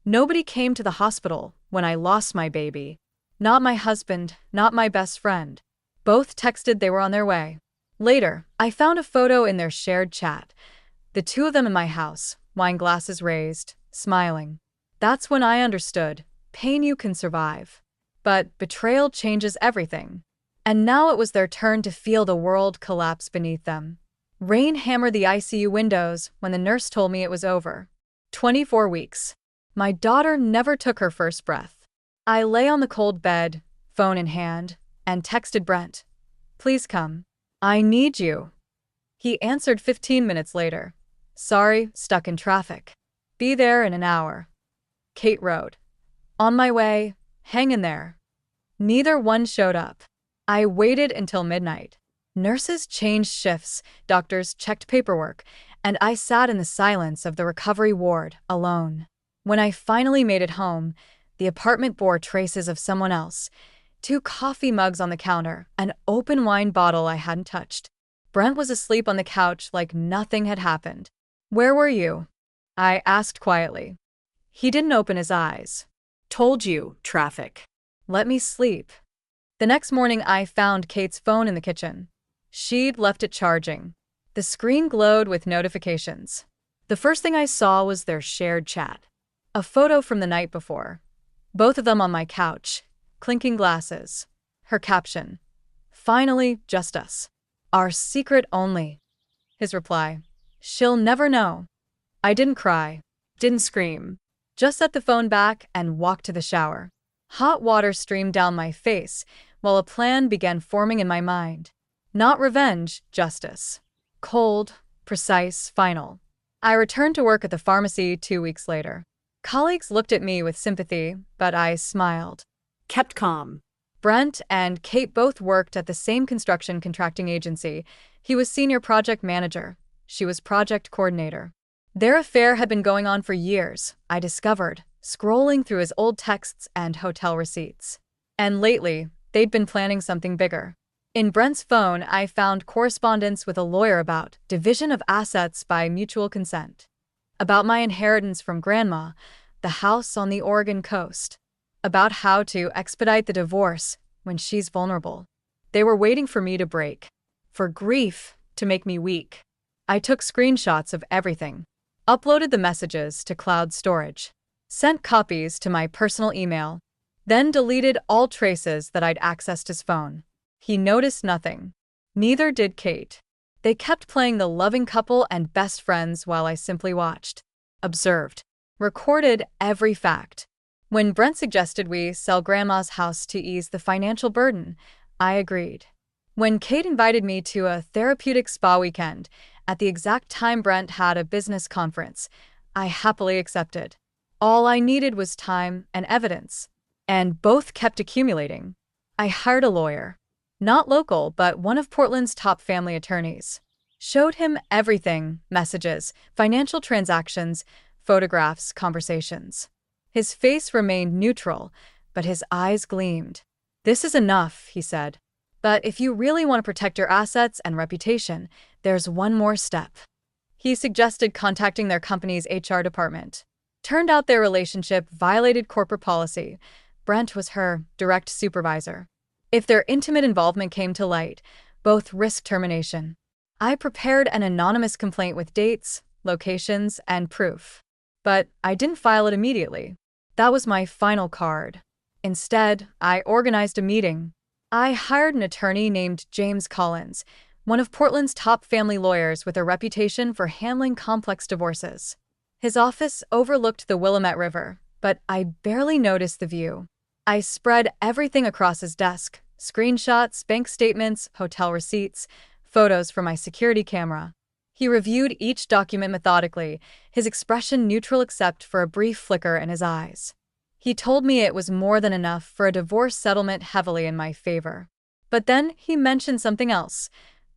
Nobody came to the hospital when I lost my baby. Not my husband, not my best friend. Both texted they were on their way. Later, I found a photo in their shared chat. The two of them in my house, wine glasses raised, smiling. That's when I understood. Pain you can survive. But betrayal changes everything. And now it was their turn to feel the world collapse beneath them. Rain hammered the ICU windows when the nurse told me it was over. 24 weeks. My daughter never took her first breath. I lay on the cold bed, phone in hand, and texted Brent. Please come. I need you. He answered 15 minutes later. Sorry, stuck in traffic. Be there in an hour. Kate wrote. On my way, hang in there. Neither one showed up. I waited until midnight. Nurses changed shifts, doctors checked paperwork, and I sat in the silence of the recovery ward, alone. When I finally made it home, the apartment bore traces of someone else. 2 coffee mugs on the counter, an open wine bottle I hadn't touched. Brent was asleep on the couch like nothing had happened. Where were you? I asked quietly. He didn't open his eyes. Told you, traffic. Let me sleep. The next morning I found Kate's phone in the kitchen. She'd left it charging. The screen glowed with notifications. The first thing I saw was their shared chat. A photo from the night before. Both of them on my couch, clinking glasses. Her caption. Finally, just us. Our secret only. His reply. She'll never know. I didn't cry. Didn't scream. Just set the phone back and walked to the shower. Hot water streamed down my face while a plan began forming in my mind. Not revenge, justice. Cold, precise, final. I returned to work at the pharmacy 2 weeks later. Colleagues looked at me with sympathy, but I smiled. Kept calm. Brent and Kate both worked at the same construction contracting agency. He was senior project manager. She was project coordinator. Their affair had been going on for years, I discovered, scrolling through his old texts and hotel receipts. And lately, they'd been planning something bigger. In Brent's phone, I found correspondence with a lawyer about division of assets by mutual consent. About my inheritance from Grandma, the house on the Oregon coast. About how to expedite the divorce when she's vulnerable. They were waiting for me to break. For grief to make me weak. I took screenshots of everything. Uploaded the messages to cloud storage. Sent copies to my personal email. Then deleted all traces that I'd accessed his phone. He noticed nothing. Neither did Kate. They kept playing the loving couple and best friends while I simply watched. Observed. Recorded every fact. When Brent suggested we sell Grandma's house to ease the financial burden, I agreed. When Kate invited me to a therapeutic spa weekend, at the exact time Brent had a business conference, I happily accepted. All I needed was time and evidence. And both kept accumulating. I hired a lawyer. Not local, but one of Portland's top family attorneys. Showed him everything, messages, financial transactions, photographs, conversations. His face remained neutral, but his eyes gleamed. This is enough, he said. But if you really want to protect your assets and reputation, there's one more step. He suggested contacting their company's HR department. Turned out their relationship violated corporate policy. Brent was her direct supervisor. If their intimate involvement came to light, both risked termination. I prepared an anonymous complaint with dates, locations, and proof. But I didn't file it immediately. That was my final card. Instead, I organized a meeting. I hired an attorney named James Collins, one of Portland's top family lawyers with a reputation for handling complex divorces. His office overlooked the Willamette River, but I barely noticed the view. I spread everything across his desk: screenshots, bank statements, hotel receipts, photos from my security camera. He reviewed each document methodically, his expression neutral except for a brief flicker in his eyes. He told me it was more than enough for a divorce settlement heavily in my favor. But then he mentioned something else.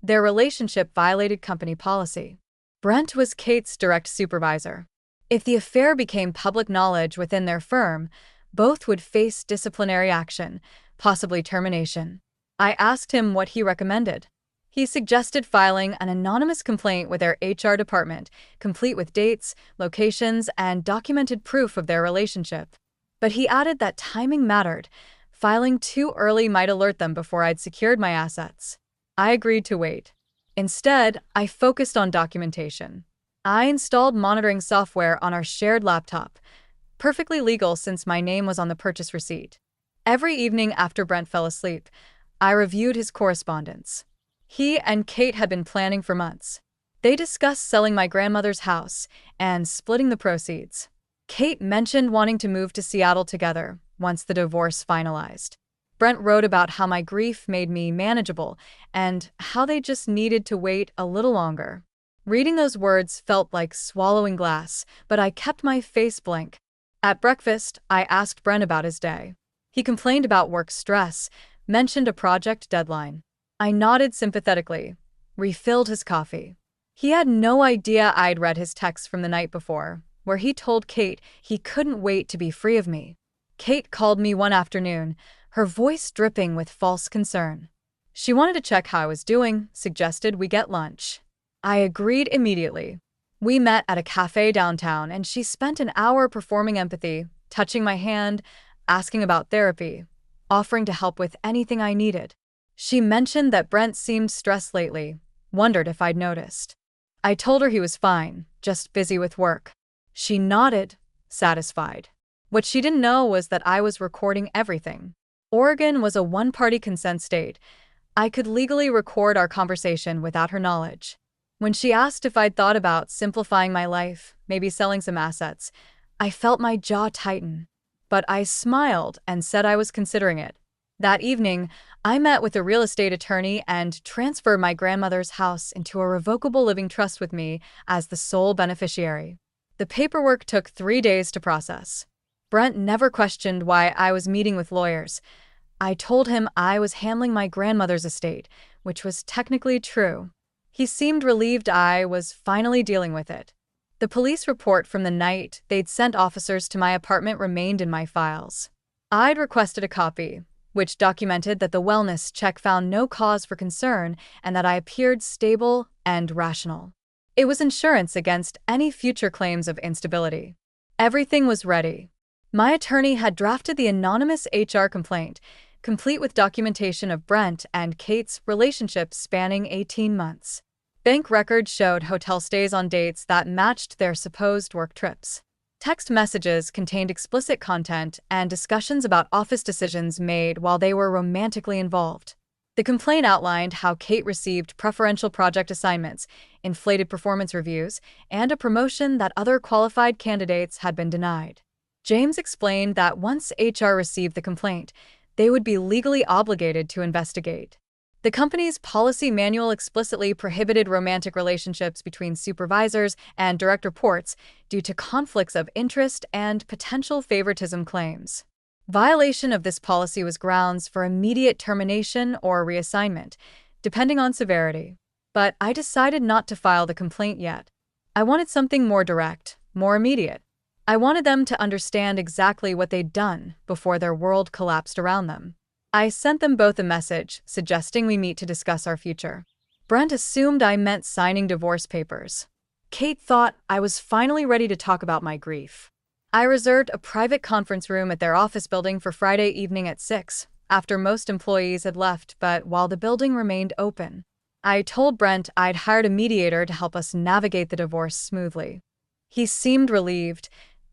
Their relationship violated company policy. Brent was Kate's direct supervisor. If the affair became public knowledge within their firm, both would face disciplinary action, possibly termination. I asked him what he recommended. He suggested filing an anonymous complaint with their HR department, complete with dates, locations, and documented proof of their relationship. But he added that timing mattered. Filing too early might alert them before I'd secured my assets. I agreed to wait. Instead, I focused on documentation. I installed monitoring software on our shared laptop, perfectly legal since my name was on the purchase receipt. Every evening after Brent fell asleep, I reviewed his correspondence. He and Kate had been planning for months. They discussed selling my grandmother's house and splitting the proceeds. Kate mentioned wanting to move to Seattle together once the divorce finalized. Brent wrote about how my grief made me manageable and how they just needed to wait a little longer. Reading those words felt like swallowing glass, but I kept my face blank. At breakfast, I asked Brent about his day. He complained about work stress, mentioned a project deadline. I nodded sympathetically, refilled his coffee. He had no idea I'd read his text from the night before, where he told Kate he couldn't wait to be free of me. Kate called me one afternoon, her voice dripping with false concern. She wanted to check how I was doing, suggested we get lunch. I agreed immediately. We met at a cafe downtown, and she spent an hour performing empathy, touching my hand, asking about therapy, offering to help with anything I needed. She mentioned that Brent seemed stressed lately, wondered if I'd noticed. I told her he was fine, just busy with work. She nodded, satisfied. What she didn't know was that I was recording everything. Oregon was a one-party consent state. I could legally record our conversation without her knowledge. When she asked if I'd thought about simplifying my life, maybe selling some assets, I felt my jaw tighten. But I smiled and said I was considering it. That evening, I met with a real estate attorney and transferred my grandmother's house into a revocable living trust with me as the sole beneficiary. The paperwork took 3 days to process. Brent never questioned why I was meeting with lawyers. I told him I was handling my grandmother's estate, which was technically true. He seemed relieved I was finally dealing with it. The police report from the night they'd sent officers to my apartment remained in my files. I'd requested a copy, which documented that the wellness check found no cause for concern and that I appeared stable and rational. It was insurance against any future claims of instability. Everything was ready. My attorney had drafted the anonymous HR complaint, complete with documentation of Brent and Kate's relationship spanning 18 months. Bank records showed hotel stays on dates that matched their supposed work trips. Text messages contained explicit content and discussions about office decisions made while they were romantically involved. The complaint outlined how Kate received preferential project assignments, inflated performance reviews, and a promotion that other qualified candidates had been denied. James explained that once HR received the complaint, they would be legally obligated to investigate. The company's policy manual explicitly prohibited romantic relationships between supervisors and direct reports due to conflicts of interest and potential favoritism claims. Violation of this policy was grounds for immediate termination or reassignment, depending on severity. But I decided not to file the complaint yet. I wanted something more direct, more immediate. I wanted them to understand exactly what they'd done before their world collapsed around them. I sent them both a message suggesting we meet to discuss our future. Brent assumed I meant signing divorce papers. Kate thought I was finally ready to talk about my grief. I reserved a private conference room at their office building for Friday evening at 6, after most employees had left, but while the building remained open. I told Brent I'd hired a mediator to help us navigate the divorce smoothly. He seemed relieved,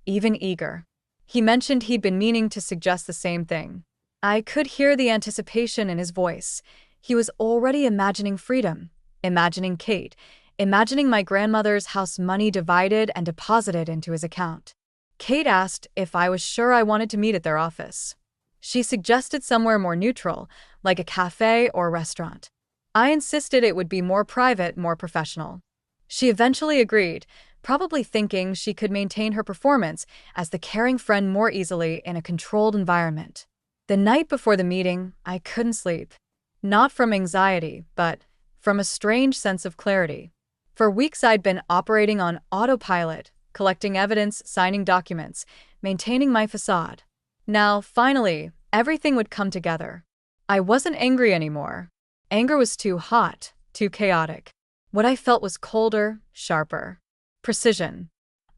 even eager. He mentioned he'd been meaning to suggest the same thing. I could hear the anticipation in his voice. He was already imagining freedom, imagining Kate, imagining my grandmother's house money divided and deposited into his account. Kate asked if I was sure I wanted to meet at their office. She suggested somewhere more neutral, like a cafe or restaurant. I insisted it would be more private, more professional. She eventually agreed, probably thinking she could maintain her performance as the caring friend more easily in a controlled environment. The night before the meeting, I couldn't sleep. Not from anxiety, but from a strange sense of clarity. For weeks I'd been operating on autopilot, collecting evidence, signing documents, maintaining my facade. Now, finally, everything would come together. I wasn't angry anymore. Anger was too hot, too chaotic. What I felt was colder, sharper. Precision.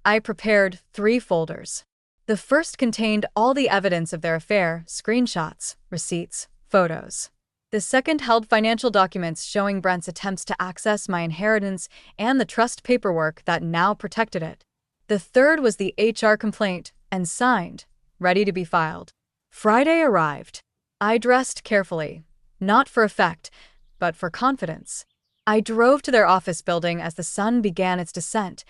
I prepared 3 folders. The first contained all the evidence of their affair, screenshots, receipts, photos. The second held financial documents showing Brent's attempts to access my inheritance and the trust paperwork that now protected it. The third was the HR complaint, and signed, ready to be filed. Friday arrived. I dressed carefully, not for effect, but for confidence. I drove to their office building as the sun began its descent,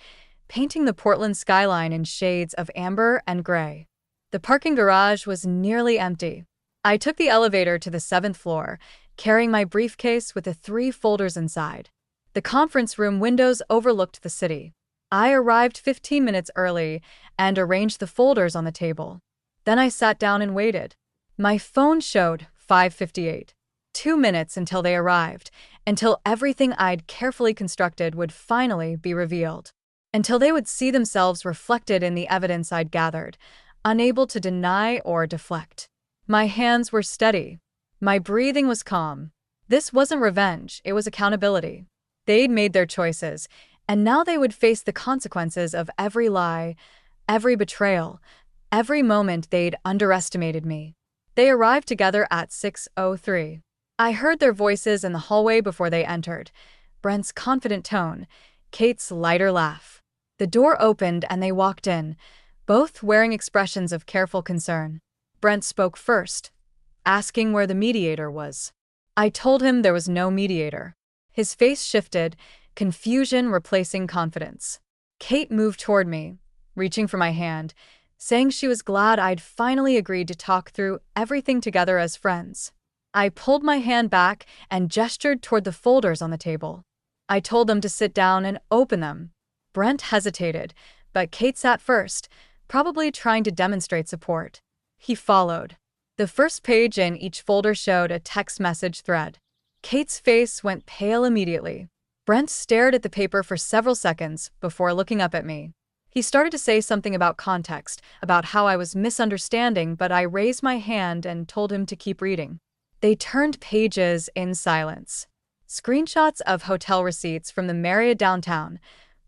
painting the Portland skyline in shades of amber and gray. The parking garage was nearly empty. I took the elevator to the 7th floor, carrying my briefcase with the 3 folders inside. The conference room windows overlooked the city. I arrived 15 minutes early and arranged the folders on the table. Then I sat down and waited. My phone showed 5:58. 2 minutes until they arrived, until everything I'd carefully constructed would finally be revealed. Until they would see themselves reflected in the evidence I'd gathered, unable to deny or deflect. My hands were steady. My breathing was calm. This wasn't revenge, it was accountability. They'd made their choices, and now they would face the consequences of every lie, every betrayal, every moment they'd underestimated me. They arrived together at 6:03. I heard their voices in the hallway before they entered, Brent's confident tone, Kate's lighter laugh. The door opened and they walked in, both wearing expressions of careful concern. Brent spoke first, asking where the mediator was. I told him there was no mediator. His face shifted, confusion replacing confidence. Kate moved toward me, reaching for my hand, saying she was glad I'd finally agreed to talk through everything together as friends. I pulled my hand back and gestured toward the folders on the table. I told them to sit down and open them. Brent hesitated, but Kate sat first, probably trying to demonstrate support. He followed. The first page in each folder showed a text message thread. Kate's face went pale immediately. Brent stared at the paper for several seconds before looking up at me. He started to say something about context, about how I was misunderstanding, but I raised my hand and told him to keep reading. They turned pages in silence. Screenshots of hotel receipts from the Marriott downtown,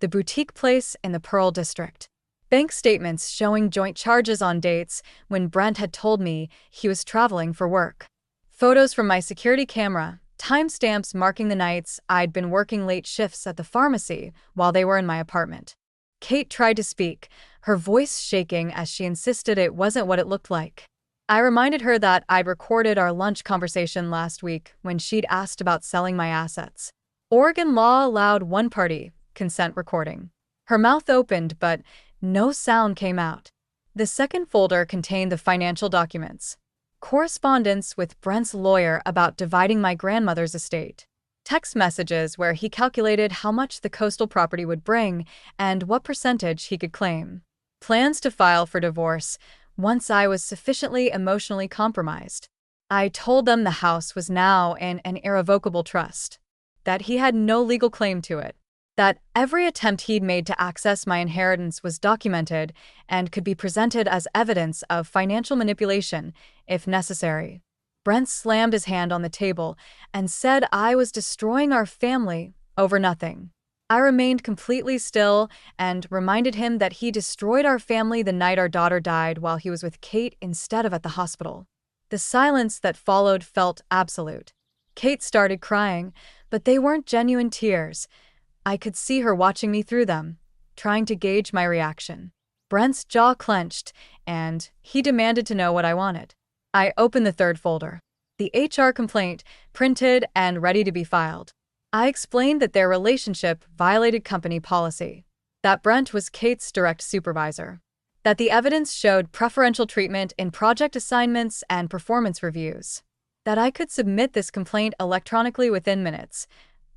the boutique place in the Pearl District. Bank statements showing joint charges on dates when Brent had told me he was traveling for work. Photos from my security camera, timestamps marking the nights I'd been working late shifts at the pharmacy while they were in my apartment. Kate tried to speak, her voice shaking as she insisted it wasn't what it looked like. I reminded her that I'd recorded our lunch conversation last week when she'd asked about selling my assets. Oregon law allowed one-party consent recording. Her mouth opened, but no sound came out. The second folder contained the financial documents. Correspondence with Brent's lawyer about dividing my grandmother's estate. Text messages where he calculated how much the coastal property would bring and what percentage he could claim. Plans to file for divorce once I was sufficiently emotionally compromised. I told them the house was now in an irrevocable trust, that he had no legal claim to it, that every attempt he'd made to access my inheritance was documented and could be presented as evidence of financial manipulation if necessary. Brent slammed his hand on the table and said I was destroying our family over nothing. I remained completely still and reminded him that he destroyed our family the night our daughter died while he was with Kate instead of at the hospital. The silence that followed felt absolute. Kate started crying, but they weren't genuine tears. I could see her watching me through them, trying to gauge my reaction. Brent's jaw clenched, and he demanded to know what I wanted. I opened the third folder. The HR complaint, printed and ready to be filed. I explained that their relationship violated company policy, that Brent was Kate's direct supervisor, that the evidence showed preferential treatment in project assignments and performance reviews, that I could submit this complaint electronically within minutes,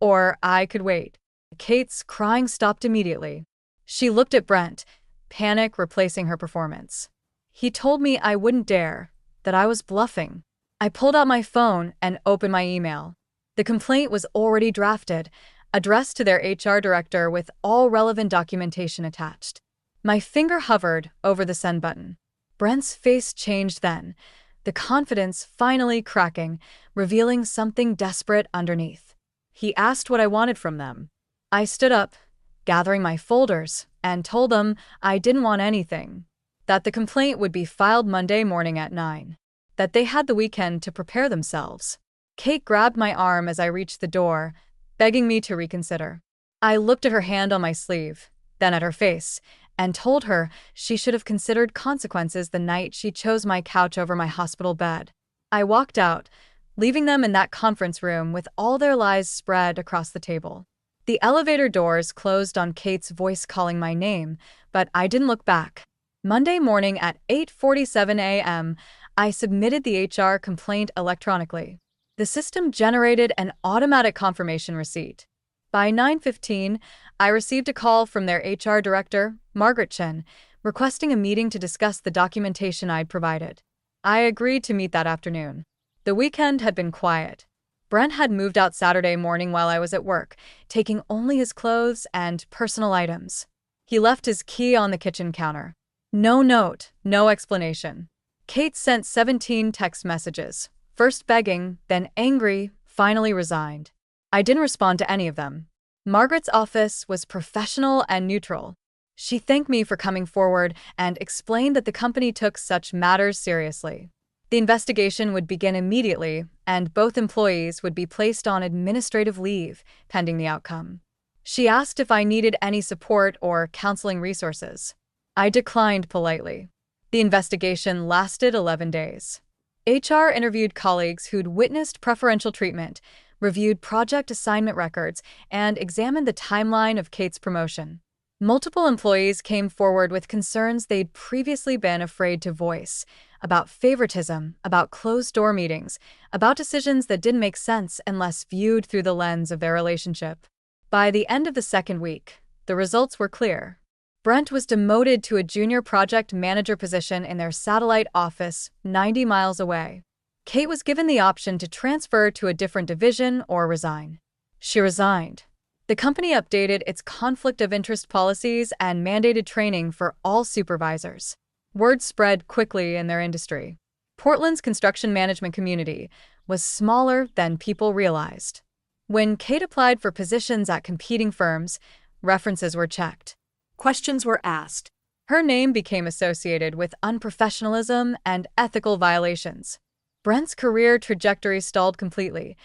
or I could wait. Kate's crying stopped immediately. She looked at Brent, panic replacing her performance. He told me I wouldn't dare, that I was bluffing. I pulled out my phone and opened my email. The complaint was already drafted, addressed to their HR director with all relevant documentation attached. My finger hovered over the send button. Brent's face changed then, the confidence finally cracking, revealing something desperate underneath. He asked what I wanted from them. I stood up, gathering my folders, and told them I didn't want anything. That the complaint would be filed Monday morning at 9. That they had the weekend to prepare themselves. Kate grabbed my arm as I reached the door, begging me to reconsider. I looked at her hand on my sleeve, then at her face, and told her she should have considered consequences the night she chose my couch over my hospital bed. I walked out, leaving them in that conference room with all their lies spread across the table. The elevator doors closed on Kate's voice calling my name, but I didn't look back. Monday morning at 8:47 a.m., I submitted the HR complaint electronically. The system generated an automatic confirmation receipt. By 9:15, I received a call from their HR director, Margaret Chen, requesting a meeting to discuss the documentation I'd provided. I agreed to meet that afternoon. The weekend had been quiet. Brent had moved out Saturday morning while I was at work, taking only his clothes and personal items. He left his key on the kitchen counter. No note, no explanation. Kate sent 17 text messages, first begging, then angry, finally resigned. I didn't respond to any of them. Margaret's office was professional and neutral. She thanked me for coming forward and explained that the company took such matters seriously. The investigation would begin immediately, and both employees would be placed on administrative leave, pending the outcome. She asked if I needed any support or counseling resources. I declined politely. The investigation lasted 11 days. HR interviewed colleagues who'd witnessed preferential treatment, reviewed project assignment records, and examined the timeline of Kate's promotion. Multiple employees came forward with concerns they'd previously been afraid to voice, about favoritism, about closed-door meetings, about decisions that didn't make sense unless viewed through the lens of their relationship. By the end of the second week, the results were clear. Brent was demoted to a junior project manager position in their satellite office 90 miles away. Kate was given the option to transfer to a different division or resign. She resigned. The company updated its conflict of interest policies and mandated training for all supervisors. Word spread quickly in their industry. Portland's construction management community was smaller than people realized. When Kate applied for positions at competing firms, references were checked. Questions were asked. Her name became associated with unprofessionalism and ethical violations. Brent's career trajectory stalled completely.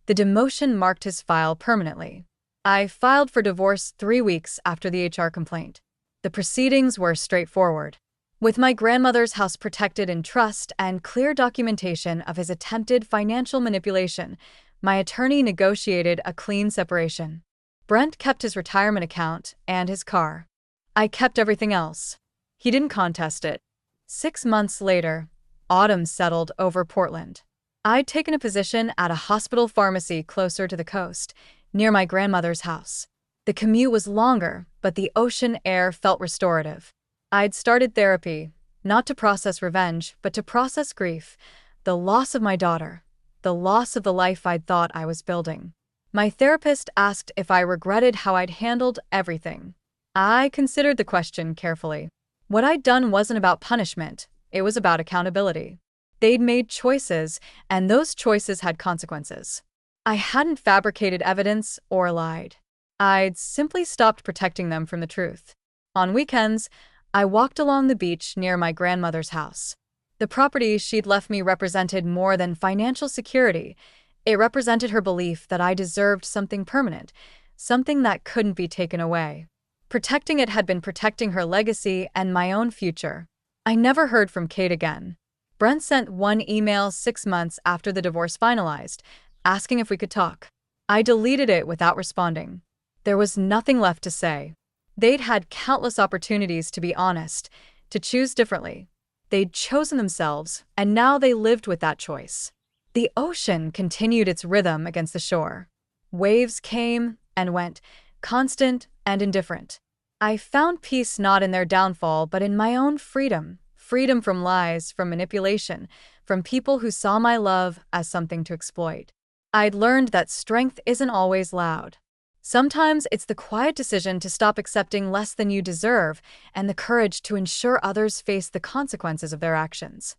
The demotion marked his file permanently. I filed for divorce 3 weeks after the HR complaint. The proceedings were straightforward. With my grandmother's house protected in trust and clear documentation of his attempted financial manipulation, my attorney negotiated a clean separation. Brent kept his retirement account and his car. I kept everything else. He didn't contest it. 6 months later, autumn settled over Portland. I'd taken a position at a hospital pharmacy closer to the coast, near my grandmother's house. The commute was longer, but the ocean air felt restorative. I'd started therapy, not to process revenge, but to process grief, the loss of my daughter, the loss of the life I'd thought I was building. My therapist asked if I regretted how I'd handled everything. I considered the question carefully. What I'd done wasn't about punishment, it was about accountability. They'd made choices, and those choices had consequences. I hadn't fabricated evidence or lied. I'd simply stopped protecting them from the truth. On weekends, I walked along the beach near my grandmother's house. The property she'd left me represented more than financial security. It represented her belief that I deserved something permanent, something that couldn't be taken away. Protecting it had been protecting her legacy and my own future. I never heard from Kate again. Brent sent one email 6 months after the divorce finalized, asking if we could talk. I deleted it without responding. There was nothing left to say. They'd had countless opportunities to be honest, to choose differently. They'd chosen themselves, and now they lived with that choice. The ocean continued its rhythm against the shore. Waves came and went, constant and indifferent. I found peace not in their downfall, but in my own freedom. Freedom from lies, from manipulation, from people who saw my love as something to exploit. I'd learned that strength isn't always loud. Sometimes it's the quiet decision to stop accepting less than you deserve and the courage to ensure others face the consequences of their actions.